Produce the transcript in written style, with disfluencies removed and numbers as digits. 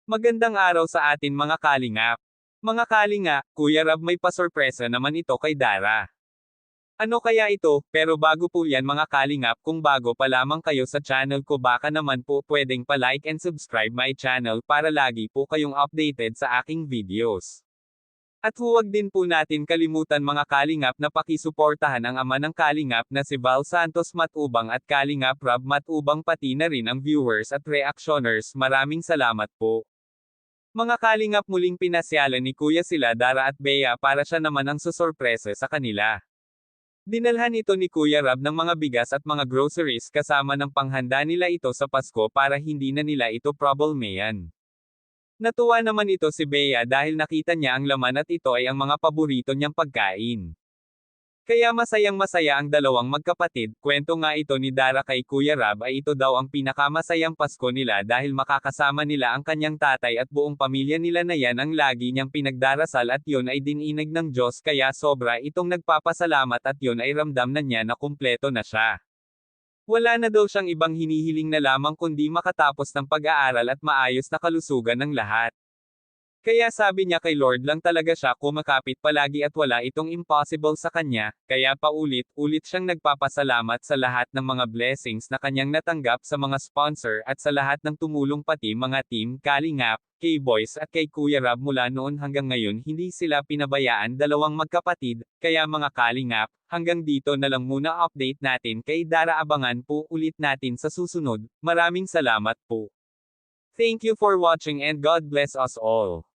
Magandang araw sa atin mga kalingap. Mga kalinga, Kuya Rab may pasorpresa naman ito kay Dara. Ano kaya ito? Pero bago po yan mga kalingap, kung bago pa lamang kayo sa channel ko baka naman po pwedeng pa-like and subscribe my channel para lagi po kayong updated sa aking videos. At huwag din po natin kalimutan mga kalingap na pakisuportahan ang ama ng kalingap na si Val Santos Matubang at Kalingap Rab Matubang pati na rin ang viewers at reactioners. Maraming salamat po. Mga kalingap, muling pinasyalan ni Kuya sila Dara at Bea para siya naman ang susorpresa sa kanila. Dinalhan ito ni Kuya Rab ng mga bigas at mga groceries kasama ng panghanda nila ito sa Pasko para hindi na nila ito problemayan. Natuwa naman ito si Bea dahil nakita niya ang laman at ito ay ang mga paborito niyang pagkain. Kaya masayang-masaya ang dalawang magkapatid. Kwento nga ito ni Dara kay Kuya Rab ay ito daw ang pinakamasayang Pasko nila dahil makakasama nila ang kanyang tatay at buong pamilya nila na yan ang lagi niyang pinagdarasal at yun ay dininag ng Diyos kaya sobra itong nagpapasalamat at yun ay ramdam na niya na kumpleto na siya. Wala na daw siyang ibang hinihiling na lamang kundi makatapos ng pag-aaral at maayos na kalusugan ng lahat. Kaya sabi niya kay Lord lang talaga siya kumakapit palagi at wala itong impossible sa kanya, kaya paulit-ulit siyang nagpapasalamat sa lahat ng mga blessings na kanyang natanggap sa mga sponsor at sa lahat ng tumulong pati mga team Kalingap, K-Boys at kay Kuya Rab mula noon hanggang ngayon hindi sila pinabayaan dalawang magkapatid, kaya mga Kalingap, hanggang dito na lang muna update natin kay Dara, abangan po ulit natin sa susunod. Maraming salamat po. Thank you for watching and God bless us all.